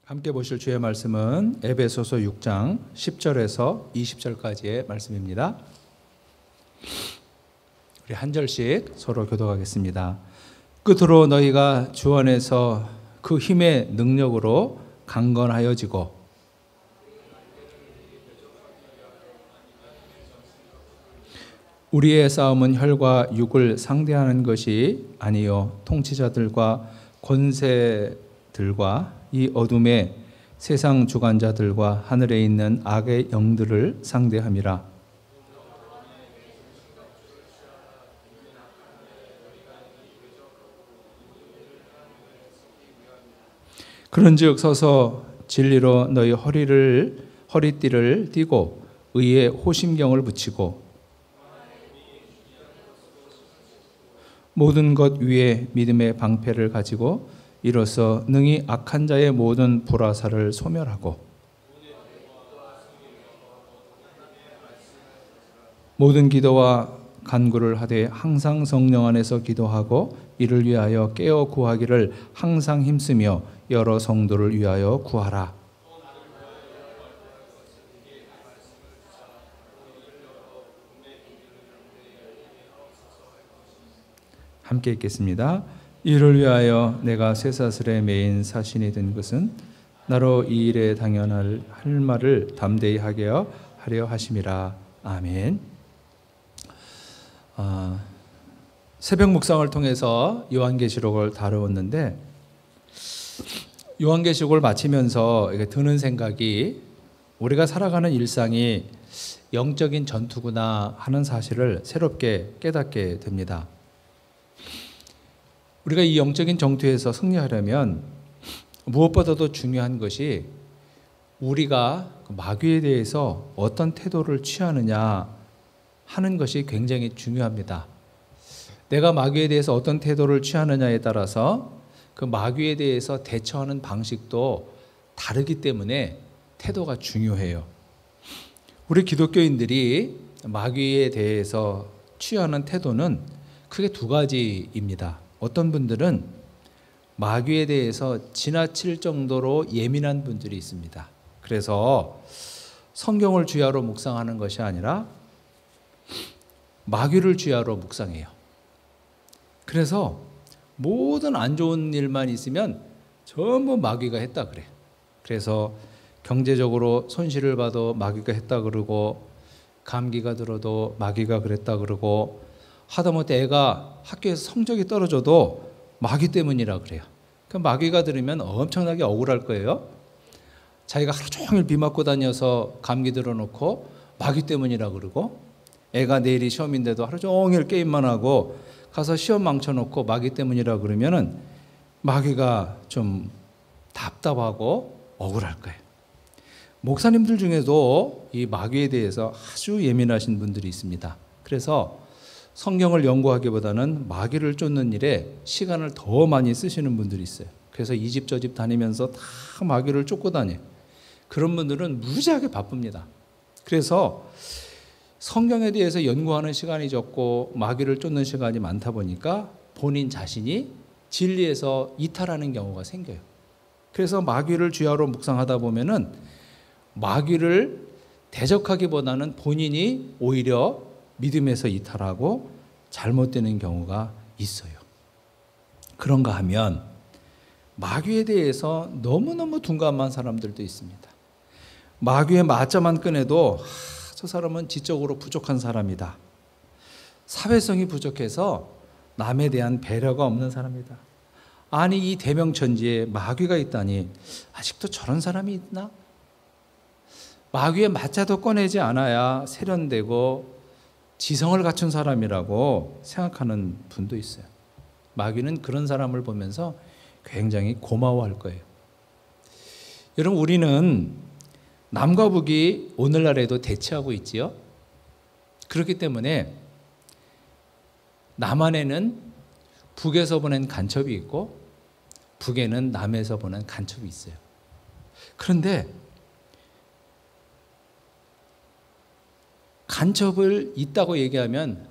함께 보실 주의 말씀은 에베소서 6장 10절에서 20절까지의 말씀입니다. 우리 한 절씩 서로 교독하겠습니다. 끝으로 너희가 주 안에서 그 힘의 능력으로 강건하여지고 우리의 싸움은 혈과 육을 상대하는 것이 아니요 통치자들과 권세들과 이 어둠의 세상 주관자들과 하늘에 있는 악의 영들을 상대함이라. 그런즉 서서 진리로 너희 허리띠를 띠고 의의 호심경을 붙이고 모든 것 위에 믿음의 방패를 가지고 이로써 능히 악한 자의 모든 불화살을 소멸하고 모든 기도와 간구를 하되 항상 성령 안에서 기도하고 이를 위하여 깨어 구하기를 항상 힘쓰며 여러 성도를 위하여 구하라. 함께 읽겠습니다. 이를 위하여 내가 쇠사슬에 매인 사신이 된 것은 나로 이 일에 당연할 할 말을 담대히 하게 하려 하심이라. 아멘. 새벽 묵상을 통해서 요한계시록을 다루었는데 요한계시록을 마치면서 드는 생각이 우리가 살아가는 일상이 영적인 전투구나 하는 사실을 새롭게 깨닫게 됩니다. 우리가 이 영적인 전투에서 승리하려면 무엇보다도 중요한 것이 우리가 마귀에 대해서 어떤 태도를 취하느냐 하는 것이 굉장히 중요합니다. 내가 마귀에 대해서 어떤 태도를 취하느냐에 따라서 그 마귀에 대해서 대처하는 방식도 다르기 때문에 태도가 중요해요. 우리 기독교인들이 마귀에 대해서 취하는 태도는 크게 두 가지입니다. 어떤 분들은 마귀에 대해서 지나칠 정도로 예민한 분들이 있습니다. 그래서 성경을 주야로 묵상하는 것이 아니라 마귀를 주야로 묵상해요. 그래서 모든 안 좋은 일만 있으면 전부 마귀가 했다 그래. 그래서 경제적으로 손실을 봐도 마귀가 했다 그러고 감기가 들어도 마귀가 그랬다 그러고 하다못해 애가 학교에서 성적이 떨어져도 마귀 때문이라 그래요. 그 마귀가 들으면 엄청나게 억울할 거예요. 자기가 하루 종일 비 맞고 다녀서 감기 들어놓고 마귀 때문이라 그러고 애가 내일이 시험인데도 하루 종일 게임만 하고 가서 시험 망쳐놓고 마귀 때문이라 그러면은 마귀가 좀 답답하고 억울할 거예요. 목사님들 중에도 이 마귀에 대해서 아주 예민하신 분들이 있습니다. 그래서 성경을 연구하기보다는 마귀를 쫓는 일에 시간을 더 많이 쓰시는 분들이 있어요. 그래서 이 집 저 집 다니면서 다 마귀를 쫓고 다녀요. 그런 분들은 무지하게 바쁩니다. 그래서 성경에 대해서 연구하는 시간이 적고 마귀를 쫓는 시간이 많다 보니까 본인 자신이 진리에서 이탈하는 경우가 생겨요. 그래서 마귀를 주야로 묵상하다 보면은 마귀를 대적하기보다는 본인이 오히려 믿음에서 이탈하고 잘못되는 경우가 있어요. 그런가 하면 마귀에 대해서 너무너무 둔감한 사람들도 있습니다. 마귀의 맞자만 꺼내도 저 사람은 지적으로 부족한 사람이다. 사회성이 부족해서 남에 대한 배려가 없는 사람이다. 아니 이 대명천지에 마귀가 있다니 아직도 저런 사람이 있나? 마귀의 맞자도 꺼내지 않아야 세련되고 지성을 갖춘 사람이라고 생각하는 분도 있어요. 마귀는 그런 사람을 보면서 굉장히 고마워할 거예요. 여러분 우리는 남과 북이 오늘날에도 대치하고 있지요. 그렇기 때문에 남 안에는 북에서 보낸 간첩이 있고 북에는 남에서 보낸 간첩이 있어요. 그런데 간첩을 있다고 얘기하면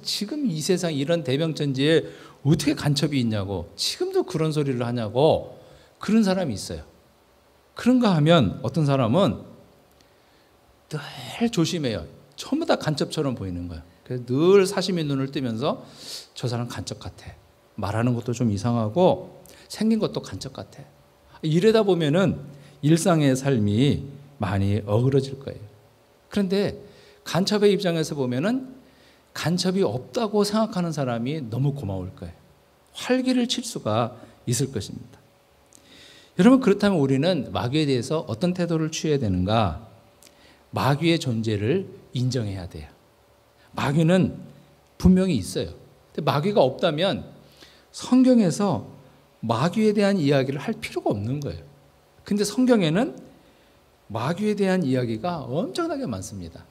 지금 이 세상 이런 대명천지에 어떻게 간첩이 있냐고 지금도 그런 소리를 하냐고 그런 사람이 있어요. 그런가 하면 어떤 사람은 늘 조심해요. 전부 다 간첩처럼 보이는 거예요. 그래서 늘 사심이 눈을 뜨면서 저 사람 간첩 같아. 말하는 것도 좀 이상하고 생긴 것도 간첩 같아. 이러다 보면은 일상의 삶이 많이 어그러질 거예요. 그런데 간첩의 입장에서 보면은 간첩이 없다고 생각하는 사람이 너무 고마울 거예요. 활기를 칠 수가 있을 것입니다. 여러분, 그렇다면 우리는 마귀에 대해서 어떤 태도를 취해야 되는가? 마귀의 존재를 인정해야 돼요. 마귀는 분명히 있어요. 근데 마귀가 없다면 성경에서 마귀에 대한 이야기를 할 필요가 없는 거예요. 근데 성경에는 마귀에 대한 이야기가 엄청나게 많습니다.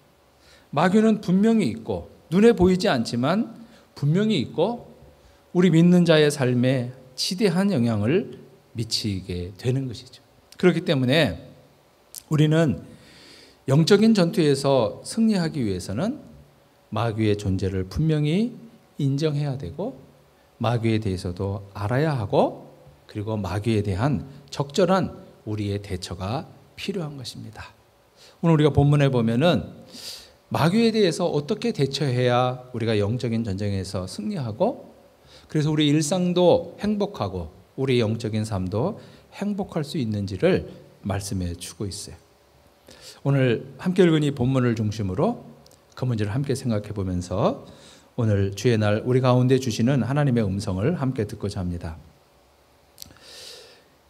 마귀는 분명히 있고 눈에 보이지 않지만 분명히 있고 우리 믿는 자의 삶에 지대한 영향을 미치게 되는 것이죠. 그렇기 때문에 우리는 영적인 전투에서 승리하기 위해서는 마귀의 존재를 분명히 인정해야 되고 마귀에 대해서도 알아야 하고 그리고 마귀에 대한 적절한 우리의 대처가 필요한 것입니다. 오늘 우리가 본문에 보면은 마귀에 대해서 어떻게 대처해야 우리가 영적인 전쟁에서 승리하고 그래서 우리 일상도 행복하고 우리 영적인 삶도 행복할 수 있는지를 말씀해 주고 있어요. 오늘 함께 읽은 이 본문을 중심으로 그 문제를 함께 생각해 보면서 오늘 주의 날 우리 가운데 주시는 하나님의 음성을 함께 듣고자 합니다.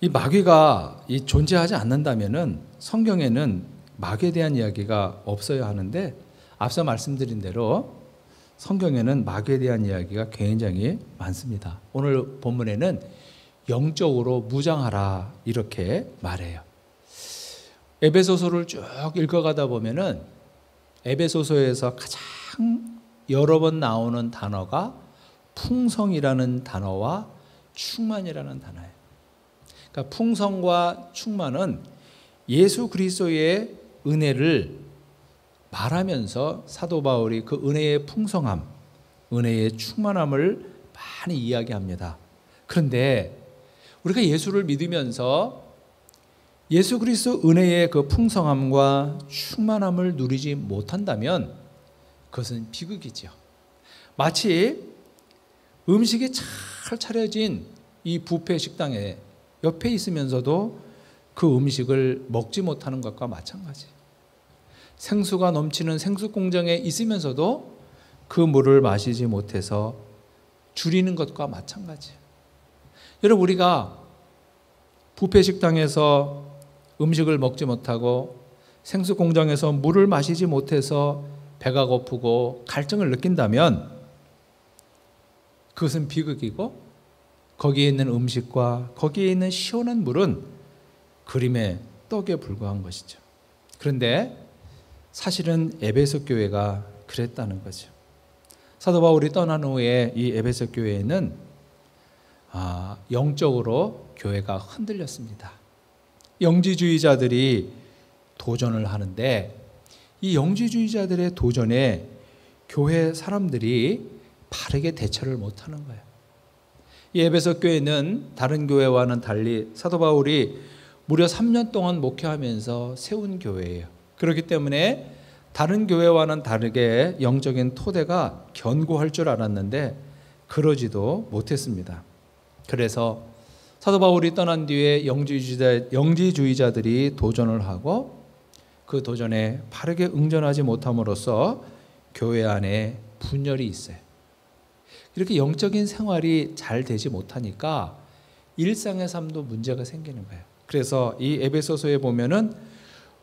이 마귀가 존재하지 않는다면은 성경에는 마귀에 대한 이야기가 없어야 하는데 앞서 말씀드린 대로 성경에는 마귀에 대한 이야기가 굉장히 많습니다. 오늘 본문에는 영적으로 무장하라 이렇게 말해요. 에베소서를 쭉 읽어가다 보면은 에베소서에서 가장 여러 번 나오는 단어가 풍성이라는 단어와 충만이라는 단어예요. 그러니까 풍성과 충만은 예수 그리스도의 은혜를 말하면서 사도 바울이 그 은혜의 풍성함, 은혜의 충만함을 많이 이야기합니다. 그런데 우리가 예수를 믿으면서 예수 그리스도 은혜의 그 풍성함과 충만함을 누리지 못한다면 그것은 비극이죠. 마치 음식이 잘 차려진 이 뷔페 식당에 옆에 있으면서도 그 음식을 먹지 못하는 것과 마찬가지. 생수가 넘치는 생수 공장에 있으면서도 그 물을 마시지 못해서 줄이는 것과 마찬가지. 여러분, 우리가 뷔페 식당에서 음식을 먹지 못하고 생수 공장에서 물을 마시지 못해서 배가 고프고 갈증을 느낀다면 그것은 비극이고 거기에 있는 음식과 거기에 있는 시원한 물은 그림의 떡에 불과한 것이죠. 그런데 사실은 에베소 교회가 그랬다는 거죠. 사도 바울이 떠난 후에 이 에베소 교회에는 영적으로 교회가 흔들렸습니다. 영지주의자들이 도전을 하는데 이 영지주의자들의 도전에 교회 사람들이 바르게 대처를 못하는 거예요. 이 에베소 교회는 다른 교회와는 달리 사도 바울이 무려 3년 동안 목회하면서 세운 교회예요. 그렇기 때문에 다른 교회와는 다르게 영적인 토대가 견고할 줄 알았는데 그러지도 못했습니다. 그래서 사도 바울이 떠난 뒤에 영지주의자들이 도전을 하고 그 도전에 바르게 응전하지 못함으로써 교회 안에 분열이 있어요. 이렇게 영적인 생활이 잘 되지 못하니까 일상의 삶도 문제가 생기는 거예요. 그래서 이 에베소서에 보면은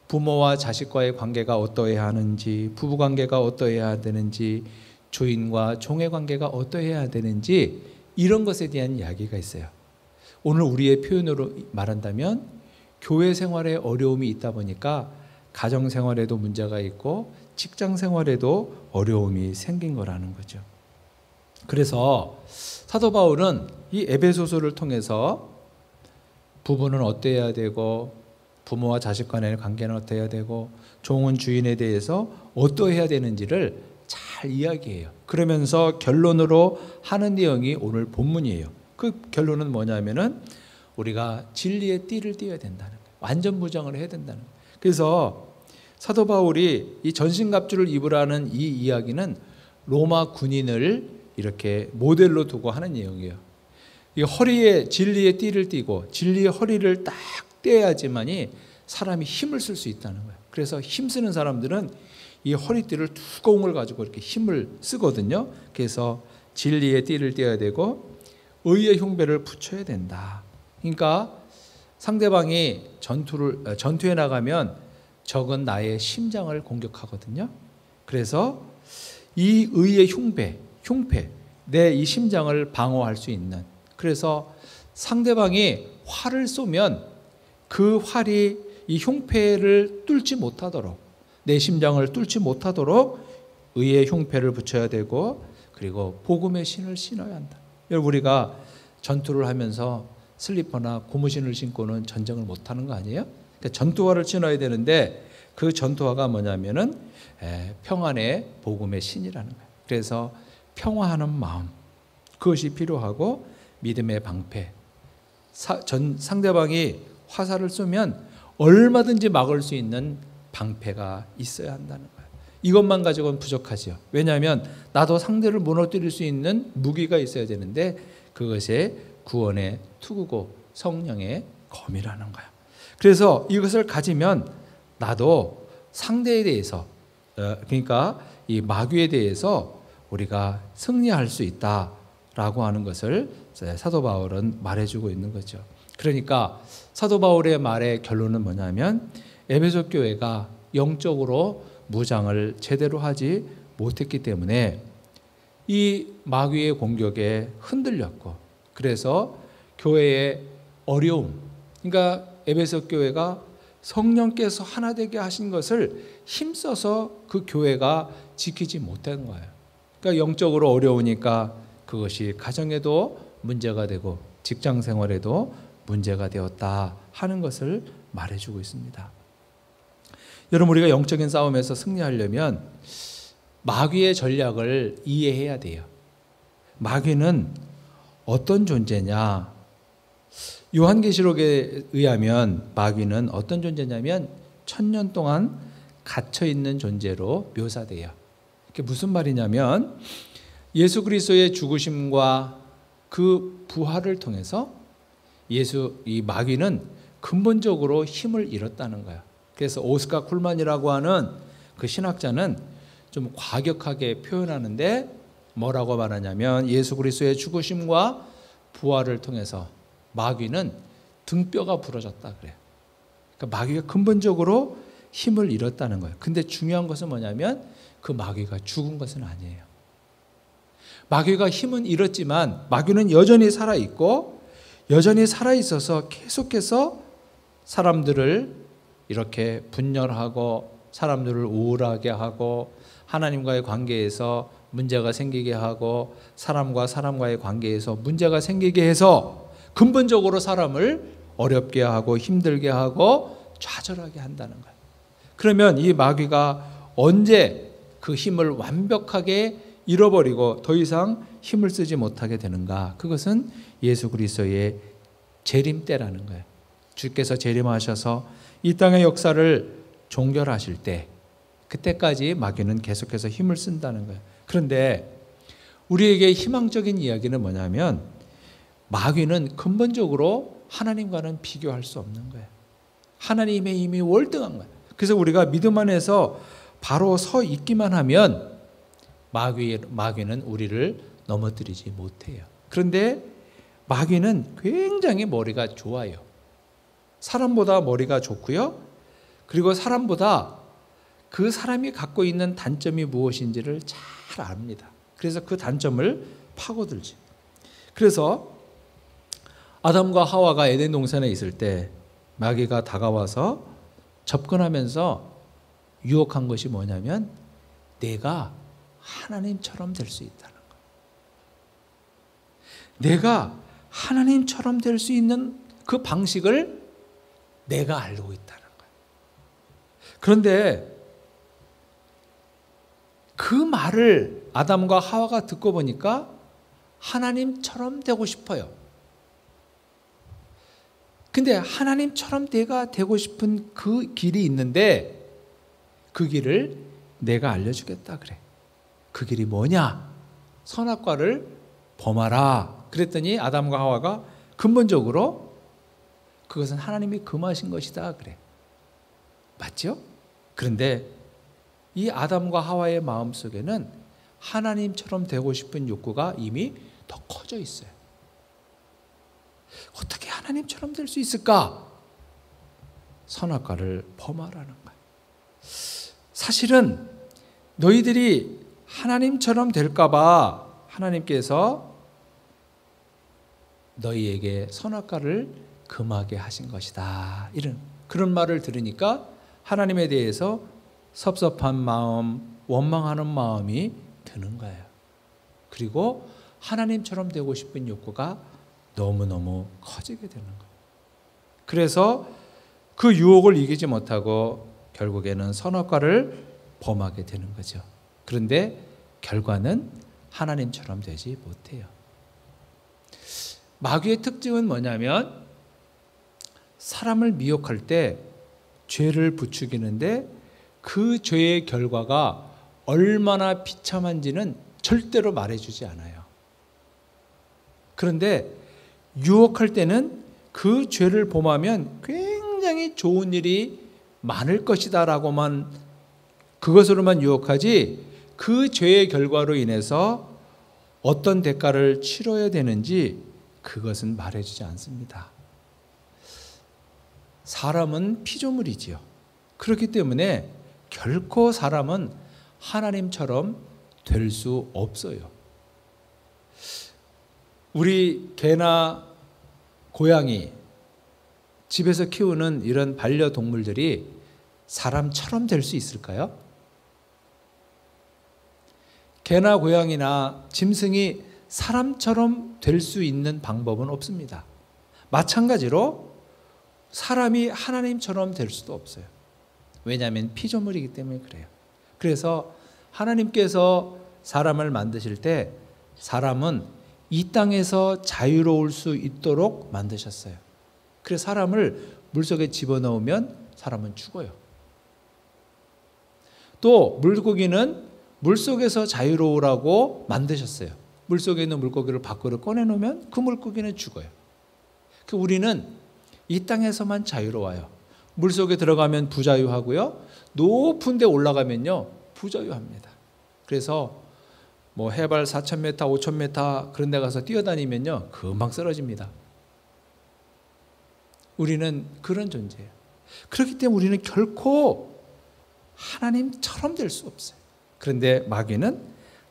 부모와 자식과의 관계가 어떠해야 하는지, 부부 관계가 어떠해야 되는지, 주인과 종의 관계가 어떠해야 되는지 이런 것에 대한 이야기가 있어요. 오늘 우리의 표현으로 말한다면 교회 생활에 어려움이 있다 보니까 가정 생활에도 문제가 있고 직장 생활에도 어려움이 생긴 거라는 거죠. 그래서 사도 바울은 이 에베소서를 통해서 부부는 어때야 되고 부모와 자식 간의 관계는 어때야 되고 종은 주인에 대해서 어떠해야 되는지를 잘 이야기해요. 그러면서 결론으로 하는 내용이 오늘 본문이에요. 그 결론은 뭐냐면은 우리가 진리의 띠를 띠어야 된다는 거예요. 완전 무장을 해야 된다는 거예요. 그래서 사도 바울이 이 전신갑주를 입으라는 이 이야기는 로마 군인을 이렇게 모델로 두고 하는 내용이에요. 이 허리에 진리의 띠를 띠고 진리의 허리를 딱 떼야지만이 사람이 힘을 쓸 수 있다는 거예요. 그래서 힘쓰는 사람들은 이 허리띠를 두꺼운 걸 가지고 이렇게 힘을 쓰거든요. 그래서 진리의 띠를 떼어야 되고 의의 흉배를 붙여야 된다. 그러니까 상대방이 전투에 나가면 적은 나의 심장을 공격하거든요. 그래서 이 의의 흉패, 내 이 심장을 방어할 수 있는, 그래서 상대방이 활을 쏘면 그 활이 이 흉패를 뚫지 못하도록, 내 심장을 뚫지 못하도록 의의 흉패를 붙여야 되고, 그리고 복음의 신을 신어야 한다. 여러분, 우리가 전투를 하면서 슬리퍼나 고무신을 신고는 전쟁을 못하는 거 아니에요? 그러니까 전투화를 신어야 되는데 그 전투화가 뭐냐면은 평안의 복음의 신이라는 거예요. 그래서 평화하는 마음, 그것이 필요하고, 믿음의 방패, 상대방이 화살을 쏘면 얼마든지 막을 수 있는 방패가 있어야 한다는 거예요. 이것만 가지고는 부족하죠. 왜냐하면 나도 상대를 무너뜨릴 수 있는 무기가 있어야 되는데 그것이 구원의 투구고 성령의 검이라는 거예요. 그래서 이것을 가지면 나도 상대에 대해서, 그러니까 이 마귀에 대해서 우리가 승리할 수 있다라고 하는 것을 사도 바울은 말해주고 있는 거죠. 그러니까 사도 바울의 말의 결론은 뭐냐면 에베소 교회가 영적으로 무장을 제대로 하지 못했기 때문에 이 마귀의 공격에 흔들렸고, 그래서 교회의 어려움, 그러니까 에베소 교회가 성령께서 하나 되게 하신 것을 힘써서 그 교회가 지키지 못한 거예요. 그러니까 영적으로 어려우니까 그것이 가정에도 문제가 되고 직장 생활에도 문제가 되었다 하는 것을 말해주고 있습니다. 여러분, 우리가 영적인 싸움에서 승리하려면 마귀의 전략을 이해해야 돼요. 마귀는 어떤 존재냐? 요한계시록에 의하면 마귀는 어떤 존재냐면 1000년 동안 갇혀있는 존재로 묘사돼요. 그게 무슨 말이냐면 예수 그리스도의 죽으심과 그 부활을 통해서 이 마귀는 근본적으로 힘을 잃었다는 거예요. 그래서 오스카 쿨만이라고 하는 그 신학자는 좀 과격하게 표현하는데 뭐라고 말하냐면 예수 그리스도의 죽으심과 부활을 통해서 마귀는 등뼈가 부러졌다 그래요. 그러니까 마귀가 근본적으로 힘을 잃었다는 거예요. 근데 중요한 것은 뭐냐면 그 마귀가 죽은 것은 아니에요. 마귀가 힘은 잃었지만 마귀는 여전히 살아있고, 여전히 살아있어서 계속해서 사람들을 이렇게 분열하고 사람들을 우울하게 하고 하나님과의 관계에서 문제가 생기게 하고 사람과 사람과의 관계에서 문제가 생기게 해서 근본적으로 사람을 어렵게 하고 힘들게 하고 좌절하게 한다는 거예요. 그러면 이 마귀가 언제 그 힘을 완벽하게 잃어버리고 더 이상 힘을 쓰지 못하게 되는가? 그것은 예수 그리스도의 재림 때라는 거예요. 주께서 재림하셔서 이 땅의 역사를 종결하실 때, 그때까지 마귀는 계속해서 힘을 쓴다는 거예요. 그런데 우리에게 희망적인 이야기는 뭐냐면 마귀는 근본적으로 하나님과는 비교할 수 없는 거예요. 하나님의 힘이 월등한 거예요. 그래서 우리가 믿음 안에서 바로 서 있기만 하면 마귀는 우리를 넘어뜨리지 못해요. 그런데 마귀는 굉장히 머리가 좋아요. 사람보다 머리가 좋고요. 그리고 사람보다 그 사람이 갖고 있는 단점이 무엇인지를 잘 압니다. 그래서 그 단점을 파고들지. 그래서 아담과 하와가 에덴 동산에 있을 때 마귀가 다가와서 접근하면서 유혹한 것이 뭐냐면 내가 하나님처럼 될 수 있다는 거예요. 내가 하나님처럼 될 수 있는 그 방식을 내가 알고 있다는 거예요. 그런데 그 말을 아담과 하와가 듣고 보니까 하나님처럼 되고 싶어요. 근데 하나님처럼 내가 되고 싶은 그 길이 있는데 그 길을 내가 알려주겠다 그래. 그 길이 뭐냐? 선악과를 범하라. 그랬더니 아담과 하와가 근본적으로 그것은 하나님이 금하신 것이다 그래. 맞죠? 그런데 이 아담과 하와의 마음속에는 하나님처럼 되고 싶은 욕구가 이미 더 커져 있어요. 어떻게 하나님처럼 될 수 있을까? 선악과를 범하라는 거예요. 사실은 너희들이 하나님처럼 될까봐 하나님께서 너희에게 선악과를 금하게 하신 것이다. 이런 그런 말을 들으니까 하나님에 대해서 섭섭한 마음, 원망하는 마음이 드는 거예요. 그리고 하나님처럼 되고 싶은 욕구가 너무너무 커지게 되는 거예요. 그래서 그 유혹을 이기지 못하고 결국에는 선악과를 범하게 되는 거죠. 그런데 결과는 하나님처럼 되지 못해요. 마귀의 특징은 뭐냐면 사람을 미혹할 때 죄를 부추기는데 그 죄의 결과가 얼마나 비참한지는 절대로 말해주지 않아요. 그런데 유혹할 때는 그 죄를 범하면 굉장히 좋은 일이 많을 것이다 라고만 그것으로만 유혹하지 그 죄의 결과로 인해서 어떤 대가를 치러야 되는지 그것은 말해주지 않습니다. 사람은 피조물이지요. 그렇기 때문에 결코 사람은 하나님처럼 될 수 없어요. 우리 개나 고양이, 집에서 키우는 이런 반려동물들이 사람처럼 될 수 있을까요? 개나 고양이나 짐승이 사람처럼 될 수 있는 방법은 없습니다. 마찬가지로 사람이 하나님처럼 될 수도 없어요. 왜냐하면 피조물이기 때문에 그래요. 그래서 하나님께서 사람을 만드실 때 사람은 이 땅에서 자유로울 수 있도록 만드셨어요. 그래서 사람을 물속에 집어넣으면 사람은 죽어요. 또 물고기는 물속에서 자유로우라고 만드셨어요. 물속에 있는 물고기를 밖으로 꺼내놓으면 그 물고기는 죽어요. 우리는 이 땅에서만 자유로워요. 물속에 들어가면 부자유하고요. 높은 데 올라가면요. 부자유합니다. 그래서 뭐 해발 4,000m, 5,000m 그런 데 가서 뛰어다니면요. 금방 쓰러집니다. 우리는 그런 존재예요. 그렇기 때문에 우리는 결코 하나님처럼 될 수 없어요. 그런데 마귀는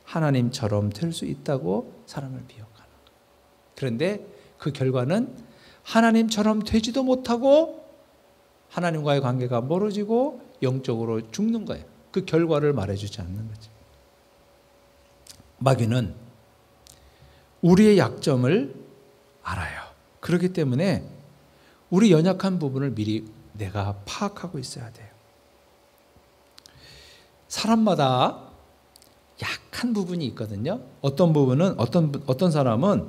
하나님처럼 될 수 있다고 사람을 미혹하는 거예요. 그런데 그 결과는 하나님처럼 되지도 못하고 하나님과의 관계가 멀어지고 영적으로 죽는 거예요. 그 결과를 말해주지 않는 거죠. 마귀는 우리의 약점을 알아요. 그렇기 때문에 우리 연약한 부분을 미리 내가 파악하고 있어야 돼요. 사람마다 약한 부분이 있거든요. 어떤 부분은 어떤 사람은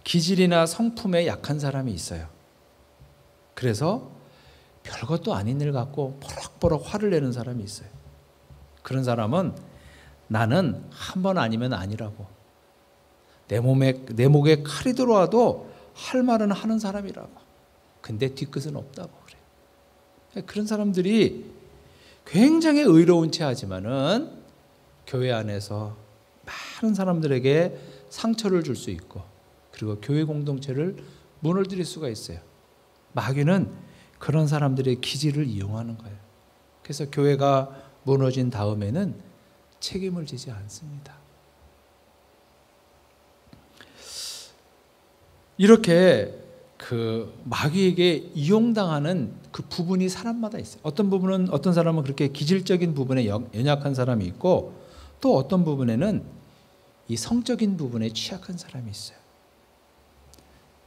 기질이나 성품에 약한 사람이 있어요. 그래서 별것도 아닌 일 갖고 버럭버럭 화를 내는 사람이 있어요. 그런 사람은 나는 한 번 아니면 아니라고. 내 목에 칼이 들어와도 할 말은 하는 사람이라고. 근데 뒤끝은 없다고 그래요. 그런 사람들이 굉장히 의로운 채 하지만은 교회 안에서 많은 사람들에게 상처를 줄 수 있고 그리고 교회 공동체를 무너뜨릴 수가 있어요. 마귀는 그런 사람들의 기질을 이용하는 거예요. 그래서 교회가 무너진 다음에는 책임을 지지 않습니다. 이렇게 그 마귀에게 이용당하는 그 부분이 사람마다 있어요. 어떤 사람은 그렇게 기질적인 부분에 연약한 사람이 있고 또 어떤 부분에는 이 성적인 부분에 취약한 사람이 있어요.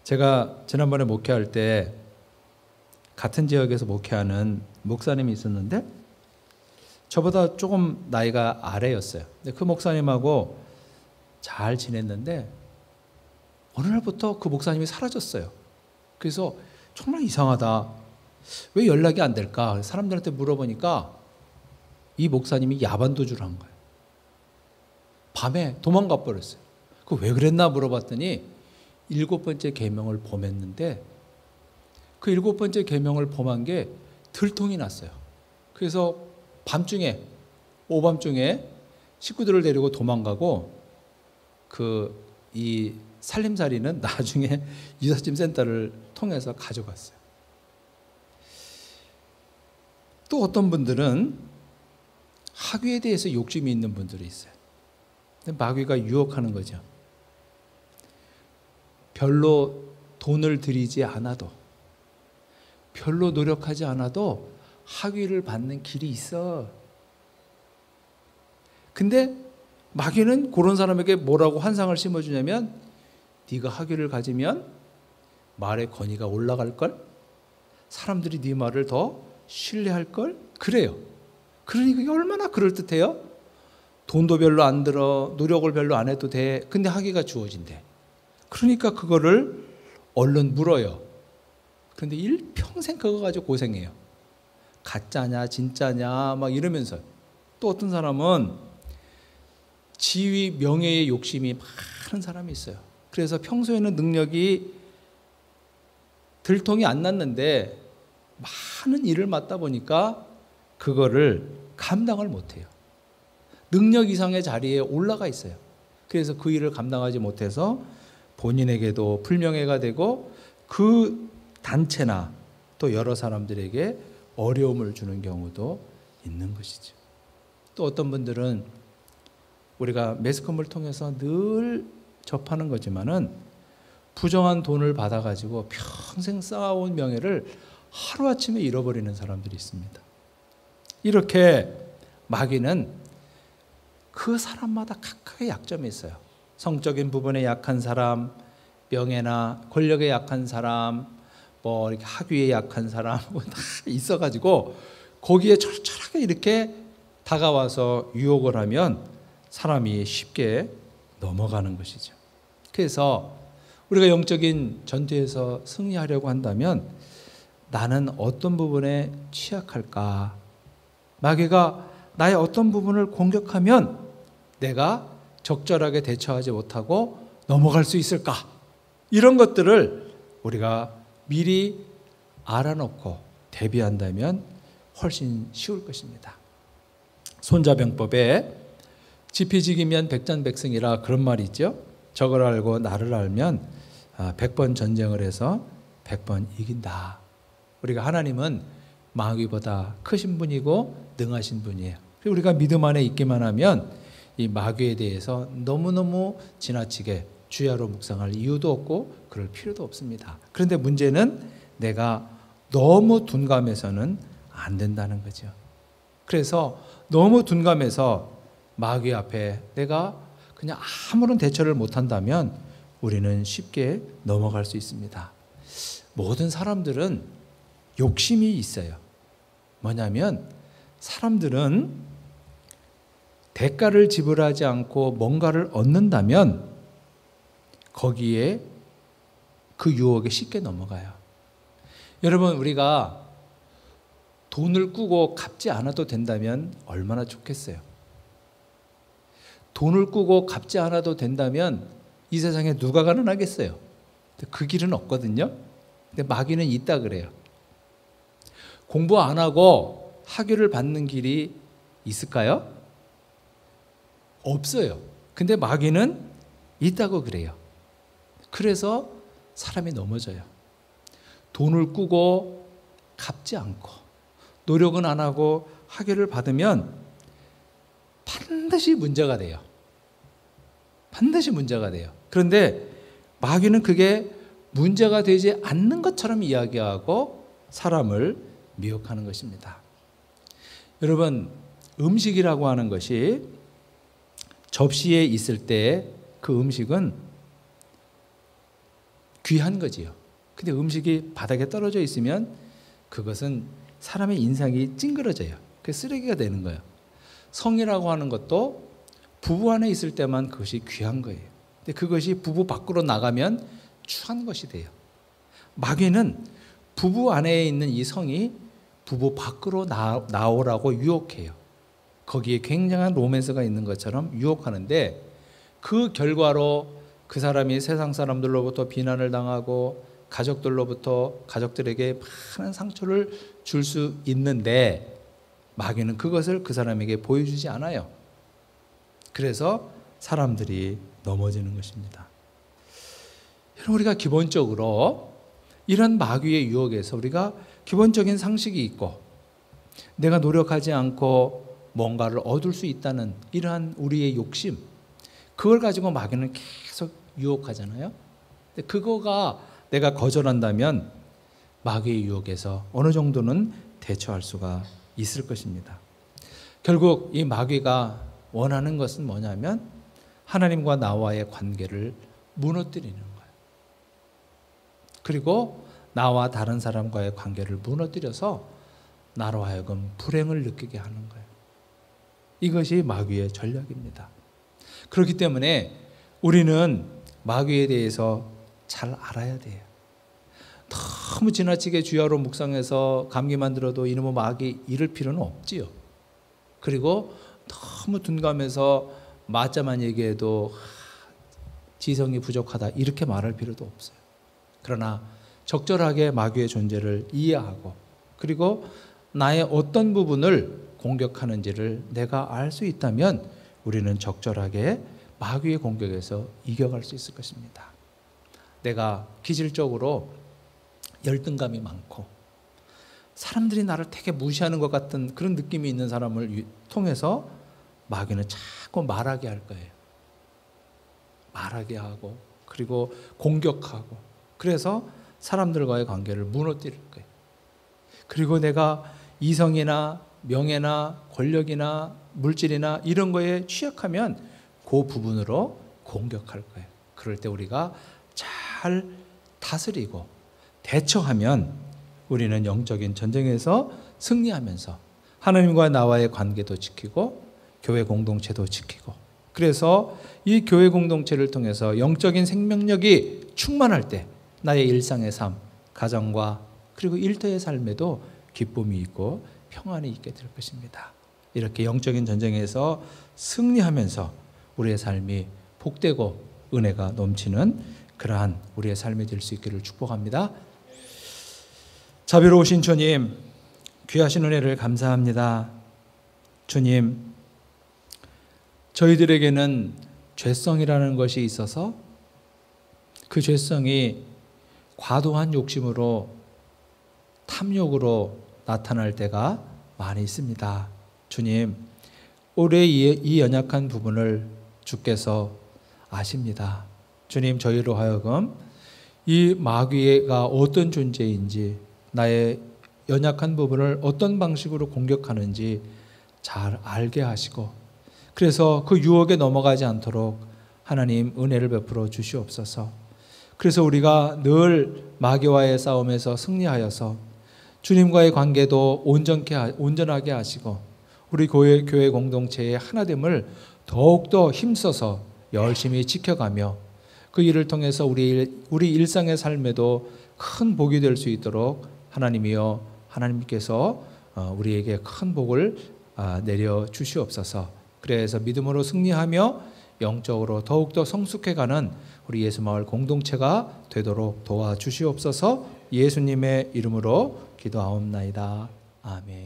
제가 지난번에 목회할 때 같은 지역에서 목회하는 목사님이 있었는데 저보다 조금 나이가 아래였어요. 근데 그 목사님하고 잘 지냈는데 어느 날부터 그 목사님이 사라졌어요. 그래서 정말 이상하다. 왜 연락이 안 될까? 사람들한테 물어보니까 이 목사님이 야반도주를 한 거예요. 밤에 도망가 버렸어요. 그 왜 그랬나 물어봤더니 7번째 계명을 범했는데 그 7번째 계명을 범한 게 들통이 났어요. 그래서 밤중에, 오밤중에 식구들을 데리고 도망가고 이 살림살이는 나중에 이삿짐 센터를 통해서 가져갔어요. 또 어떤 분들은 학위에 대해서 욕심이 있는 분들이 있어요. 근데 마귀가 유혹하는 거죠. 별로 돈을 들이지 않아도, 별로 노력하지 않아도 학위를 받는 길이 있어. 근데 마귀는 그런 사람에게 뭐라고 환상을 심어주냐면 네가 학위를 가지면 말의 권위가 올라갈걸? 사람들이 네 말을 더 신뢰할걸? 그래요. 그러니까 이게 얼마나 그럴듯해요? 돈도 별로 안 들어, 노력을 별로 안 해도 돼. 근데 학위가 주어진대. 그러니까 그거를 얼른 물어요. 그런데 일평생 그거 가지고 고생해요. 가짜냐 진짜냐 막 이러면서. 또 어떤 사람은 지위 명예의 욕심이 많은 사람이 있어요. 그래서 평소에는 능력이 들통이 안 났는데 많은 일을 맡다 보니까 그거를 감당을 못해요. 능력 이상의 자리에 올라가 있어요. 그래서 그 일을 감당하지 못해서 본인에게도 불명예가 되고 그 단체나 또 여러 사람들에게 어려움을 주는 경우도 있는 것이죠. 또 어떤 분들은 우리가 매스컴을 통해서 늘 접하는 거지만은 부정한 돈을 받아가지고 평생 쌓아온 명예를 하루아침에 잃어버리는 사람들이 있습니다. 이렇게 마귀는 그 사람마다 각각의 약점이 있어요. 성적인 부분에 약한 사람, 명예나 권력에 약한 사람, 뭐 이렇게 학위에 약한 사람 다 있어가지고 거기에 철저하게 이렇게 다가와서 유혹을 하면 사람이 쉽게 넘어가는 것이죠. 그래서 우리가 영적인 전투에서 승리하려고 한다면 나는 어떤 부분에 취약할까? 마귀가 나의 어떤 부분을 공격하면 내가 적절하게 대처하지 못하고 넘어갈 수 있을까? 이런 것들을 우리가 미리 알아놓고 대비한다면 훨씬 쉬울 것입니다. 손자병법에 지피지기면 백전백승이라 그런 말이 있죠. 적을 알고 나를 알면 100번 전쟁을 해서 100번 이긴다. 우리가 하나님은 마귀보다 크신 분이고 능하신 분이에요. 우리가 믿음 안에 있기만 하면 이 마귀에 대해서 너무너무 지나치게 주야로 묵상할 이유도 없고 그럴 필요도 없습니다. 그런데 문제는 내가 너무 둔감해서는 안 된다는 거죠. 그래서 너무 둔감해서 마귀 앞에 내가 그냥 아무런 대처를 못한다면 우리는 쉽게 넘어갈 수 있습니다. 모든 사람들은 욕심이 있어요. 뭐냐면 사람들은 대가를 지불하지 않고 뭔가를 얻는다면 거기에 그 유혹에 쉽게 넘어가요. 여러분, 우리가 돈을 꾸고 갚지 않아도 된다면 얼마나 좋겠어요. 돈을 꾸고 갚지 않아도 된다면 이 세상에 누가 가난하겠어요. 그 길은 없거든요. 근데 마귀는 있다 그래요. 공부 안 하고 학위를 받는 길이 있을까요? 없어요. 근데 마귀는 있다고 그래요. 그래서 사람이 넘어져요. 돈을 꾸고 갚지 않고 노력은 안 하고 학위를 받으면 반드시 문제가 돼요. 반드시 문제가 돼요. 그런데 마귀는 그게 문제가 되지 않는 것처럼 이야기하고 사람을 미혹하는 것입니다. 여러분, 음식이라고 하는 것이 접시에 있을 때 그 음식은 귀한 거지요. 근데 음식이 바닥에 떨어져 있으면 그것은 사람의 인상이 찡그러져요. 그게 쓰레기가 되는 거예요. 성이라고 하는 것도 부부 안에 있을 때만 그것이 귀한 거예요. 근데 그것이 부부 밖으로 나가면 추한 것이 돼요. 마귀는 부부 안에 있는 이 성이 부부 밖으로 나오라고 유혹해요. 거기에 굉장한 로맨스가 있는 것처럼 유혹하는데, 그 결과로 그 사람이 세상 사람들로부터 비난을 당하고 가족들에게 많은 상처를 줄 수 있는데, 마귀는 그것을 그 사람에게 보여주지 않아요. 그래서 사람들이 넘어지는 것입니다. 우리가 기본적으로 이런 마귀의 유혹에서 우리가 기본적인 상식이 있고, 내가 노력하지 않고 뭔가를 얻을 수 있다는 이러한 우리의 욕심, 그걸 가지고 마귀는 계속 유혹하잖아요. 근데 그거가 내가 거절한다면 마귀의 유혹에서 어느 정도는 대처할 수가 있을 것입니다. 결국 이 마귀가 원하는 것은 뭐냐면 하나님과 나와의 관계를 무너뜨리는 거예요. 그리고 나와 다른 사람과의 관계를 무너뜨려서 나로 하여금 불행을 느끼게 하는 거예요. 이것이 마귀의 전략입니다. 그렇기 때문에 우리는 마귀에 대해서 잘 알아야 돼요. 너무 지나치게 주야로 묵상해서 감기만 들어도 이놈의 마귀 이럴 필요는 없지요. 그리고 너무 둔감해서 맞자만 얘기해도 지성이 부족하다 이렇게 말할 필요도 없어요. 그러나 적절하게 마귀의 존재를 이해하고, 그리고 나의 어떤 부분을 공격하는지를 내가 알 수 있다면 우리는 적절하게 마귀의 공격에서 이겨갈 수 있을 것입니다. 내가 기질적으로 열등감이 많고 사람들이 나를 되게 무시하는 것 같은 그런 느낌이 있는 사람을 통해서 마귀는 자꾸 말하게 할 거예요. 말하게 하고, 그리고 공격하고, 그래서 사람들과의 관계를 무너뜨릴 거예요. 그리고 내가 이성이나 명예나 권력이나 물질이나 이런 거에 취약하면 그 부분으로 공격할 거예요. 그럴 때 우리가 잘 다스리고 대처하면 우리는 영적인 전쟁에서 승리하면서 하나님과 나와의 관계도 지키고 교회 공동체도 지키고, 그래서 이 교회 공동체를 통해서 영적인 생명력이 충만할 때 나의 일상의 삶, 가정과 그리고 일터의 삶에도 기쁨이 있고 평안이 있게 될 것입니다. 이렇게 영적인 전쟁에서 승리하면서 우리의 삶이 복되고 은혜가 넘치는 그러한 우리의 삶이 될 수 있기를 축복합니다. 자비로우신 주님, 귀하신 은혜를 감사합니다. 주님, 저희들에게는 죄성이라는 것이 있어서 그 죄성이 과도한 욕심으로, 탐욕으로 나타날 때가 많이 있습니다. 주님, 올해 이 연약한 부분을 주께서 아십니다. 주님, 저희로 하여금 이 마귀가 어떤 존재인지, 나의 연약한 부분을 어떤 방식으로 공격하는지 잘 알게 하시고, 그래서 그 유혹에 넘어가지 않도록 하나님 은혜를 베풀어 주시옵소서. 그래서 우리가 늘 마귀와의 싸움에서 승리하여서 주님과의 관계도 온전하게 하시고 우리 교회 공동체의 하나됨을 더욱더 힘써서 열심히 지켜가며 그 일을 통해서 우리 일상의 삶에도 큰 복이 될 수 있도록 하나님이여, 하나님께서 우리에게 큰 복을 내려 주시옵소서. 그래서 믿음으로 승리하며 영적으로 더욱더 성숙해가는 우리 예수마을 공동체가 되도록 도와주시옵소서. 예수님의 이름으로 기도하옵나이다. 아멘.